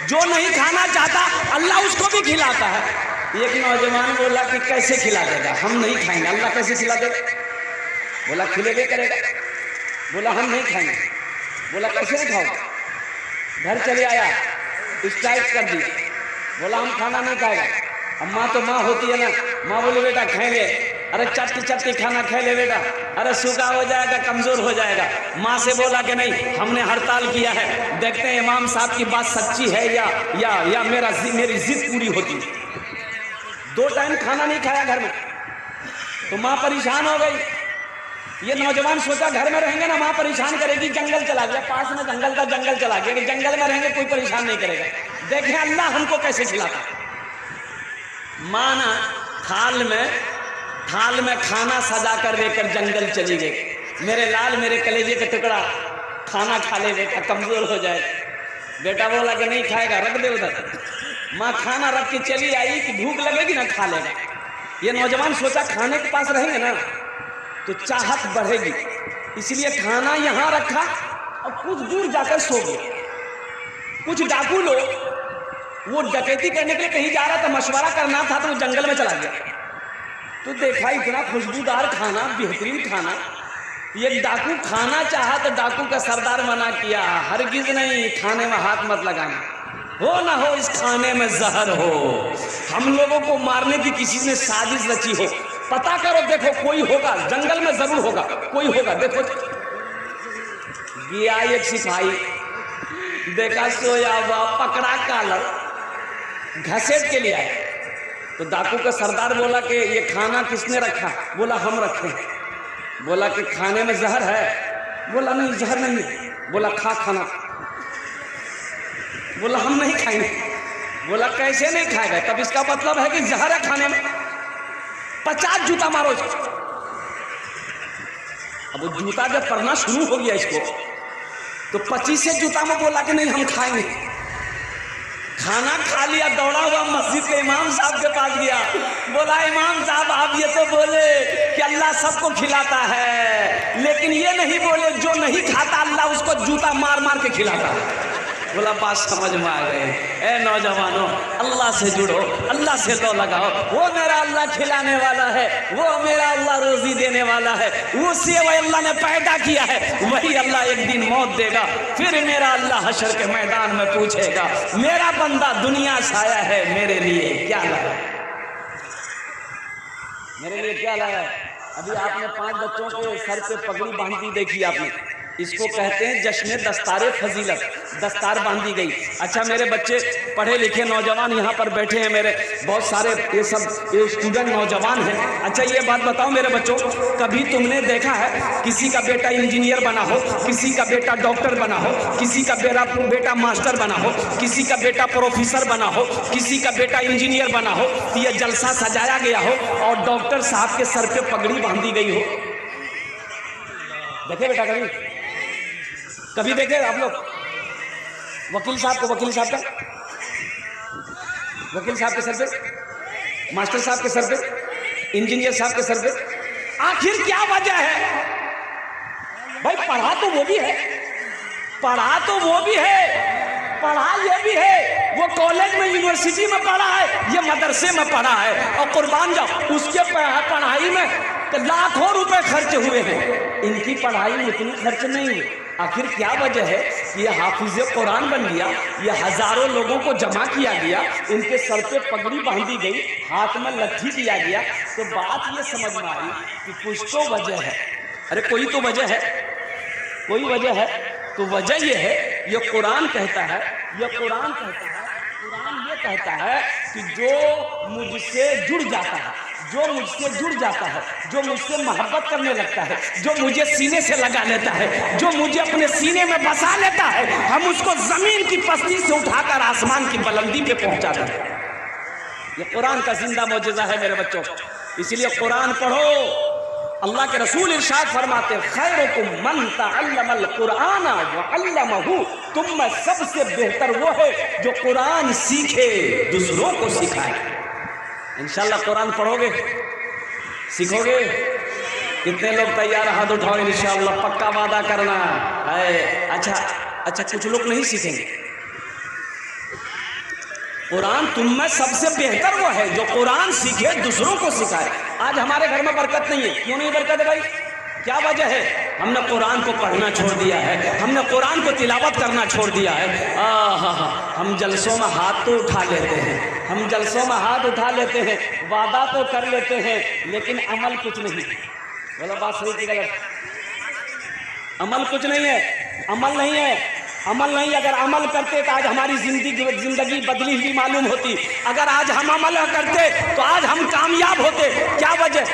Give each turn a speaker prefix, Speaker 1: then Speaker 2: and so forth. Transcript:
Speaker 1: जो नहीं खाना चाहता अल्लाह उसको भी खिलाता है। एक नौजवान बोला कि कैसे खिला देगा, हम नहीं खाएंगे, अल्लाह कैसे खिला देगा? बोला खिलेबे करेगा। बोला हम नहीं खाएंगे। बोला कैसे नहीं खाओगे? घर चले आया, स्ट्राइक कर दी। बोला हम खाना नहीं खाएगा। अब माँ तो माँ होती है ना, माँ बोले बेटा खाएंगे। अरे चट्टी चट्टी खाना खा ले बेटा, अरे सूखा हो जाएगा, कमजोर हो जाएगा। माँ से बोला कि नहीं, हमने हड़ताल किया है, देखते हैं इमाम साहब की बात सच्ची है या मेरी जिद पूरी होती। 2 टाइम खाना नहीं खाया घर में, तो माँ परेशान हो गई। ये नौजवान सोचा घर में रहेंगे ना माँ परेशान करेगी, जंगल चला गया, पास में जंगल था, जंगल चला गया कि जंगल में रहेंगे कोई परेशान नहीं करेगा, देखें अल्लाह हमको कैसे खिलाता। माँ ना थाल में खाना सजा कर लेकर जंगल चली गई। मेरे लाल मेरे कलेजे का टुकड़ा, खाना खा ले बेटा, कमजोर हो जाए। बेटा बोला कि नहीं खाएगा, रख दे उधर। माँ खाना रख के चली आई कि भूख लगेगी ना खा लेगा। ये नौजवान सोचा खाने के पास रहेंगे ना तो चाहत बढ़ेगी, इसलिए खाना यहाँ रखा और कुछ दूर जाकर सो गया। कुछ डाकू लोग वो डकैती करने के लिए कहीं जा रहा था, मशवरा करना था, तो वो जंगल में चला गया। तो देखा इतना खुशबूदार खाना, बेहतरीन खाना। ये डाकू खाना चाहा तो डाकू का सरदार मना किया, हरगिज नहीं, खाने में हाथ मत लगाना, हो ना हो इस खाने में जहर हो, हम लोगों को मारने की किसी ने साजिश रची हो, पता करो, देखो कोई होगा, जंगल में जरूर होगा, कोई होगा, देखो। गया एक सिपाही, देखा सोया हुआ, पकड़ा कालर, घसेट के लिए आया। तो डाकू का सरदार बोला कि ये खाना किसने रखा? बोला हम रखे। बोला कि खाने में जहर है? बोला नहीं जहर नहीं है। बोला खा खाना। बोला हम नहीं खाएंगे। बोला कैसे नहीं खाएगा? तब इसका मतलब है कि जहर है खाने में। 50 जूता मारो इसको। अब वो जूता जब पड़ना शुरू हो गया इसको, तो 25 जूता में बोला कि नहीं हम खाएंगे। खाना खा लिया, दौड़ा हुआ मस्जिद के इमाम साहब के पास गया। बोला इमाम साहब आप ये तो बोले कि अल्लाह सबको खिलाता है, लेकिन ये नहीं बोले जो नहीं खाता अल्लाह उसको जूता मार मार के खिलाता है। बोला बात समझ में आ गए। ए नौजवानों, अल्लाह से जुड़ो, अल्लाह से लो लगाओ। वो मेरा अल्लाह खिलाने वाला है, वो मेरा अल्लाह रोजी देने वाला है, उसे वही अल्लाह ने पैदा किया है, वही अल्लाह एक दिन मौत देगा। फिर मेरा अल्लाह हशर के मैदान में पूछेगा, मेरा बंदा दुनिया से आया है, मेरे लिए क्या लाया? मेरे लिए क्या लाया? अभी आपने 5 बच्चों के सर पे पगड़ी बांधी देखी आपने, इसको कहते हैं जश्न दस्तारे फजीलत, दस्तार बांधी गई। अच्छा मेरे बच्चे पढ़े लिखे नौजवान यहाँ पर बैठे हैं, मेरे बहुत सारे ये स्टूडेंट नौजवान हैं। अच्छा ये बात बताओ मेरे बच्चों, कभी तुमने देखा है किसी का बेटा इंजीनियर बना हो, किसी का बेटा डॉक्टर बना हो, किसी का बेटा मास्टर बना हो, किसी का बेटा प्रोफेसर बना हो, किसी का बेटा इंजीनियर बना हो, तो यह जलसा सजाया गया हो और डॉक्टर साहब के सर पे पगड़ी बांधी गई हो? देखे बेटा कभी देखे आप लोग? वकील साहब के सर पे, मास्टर साहब के सर पे, इंजीनियर साहब के सर पे, आखिर क्या वजह है? भाई पढ़ा तो वो भी है, पढ़ा ये भी है, वो कॉलेज में यूनिवर्सिटी में पढ़ा है, ये मदरसे में पढ़ा है, और कुर्बान जाओ उसके पढ़ाई में लाखों रुपए खर्च हुए हैं, इनकी पढ़ाई में इतनी खर्च नहीं हुई। आखिर क्या वजह है कि ये हाफिज कुरान बन गया, ये हजारों लोगों को जमा किया गया, इनके सर पे पगड़ी बांधी गई, हाथ में लट्ठी दिया गया? तो बात ये समझ में आई कि कुछ तो वजह है। अरे कोई तो वजह है, कोई वजह है। तो वजह ये है, ये कुरान कहता है, कुरान ये कहता है कि जो मुझसे जुड़ जाता है, जो मुझसे जुड़ जाता है, जो मुझसे मोहब्बत करने लगता है, जो मुझे सीने से लगा लेता है, जो मुझे अपने सीने में बसा लेता है, हम उसको जमीन की पस्ती से उठाकर आसमान की बुलंदी पे पहुंचाते हैं। ये कुरान का जिंदा मौजज़ा है मेरे बच्चों, इसलिए कुरान पढ़ो। अल्लाह के रसूल इरशाद फरमाते हैं, खैरुकुम मन तअल्लमल कुरान व अल्लमहु, तुम में सबसे बेहतर वो है जो कुरान सीखे, दूसरों को सिखाए। इंशाल्लाह कुरान पढ़ोगे, सीखोगे? कितने लोग तैयार? हाथ उठाओ, इंशाल्लाह पक्का वादा करना है। अच्छा कुछ लोग नहीं सीखेंगे, कुरान तुम में सबसे बेहतर वो है जो कुरान सीखे दूसरों को सिखाए। आज हमारे घर में बरकत नहीं है, क्यों नहीं बरकत है भाई? क्या वजह है? हमने कुरान को पढ़ना छोड़ दिया है, हमने कुरान को तिलावत करना छोड़ दिया है। हम जलसों में हाथ तो उठा लेते हैं, हम जलसों में हाथ उठा लेते हैं, वादा तो कर लेते हैं, लेकिन अमल कुछ नहीं। बोला बात सही की गलत? अमल कुछ नहीं है, अमल नहीं है, अमल नहीं। अगर अमल करते तो आज हमारी जिंदगी बदली हुई मालूम होती। अगर आज हम अमल करते तो आज हम कामयाब होते। क्या वजह?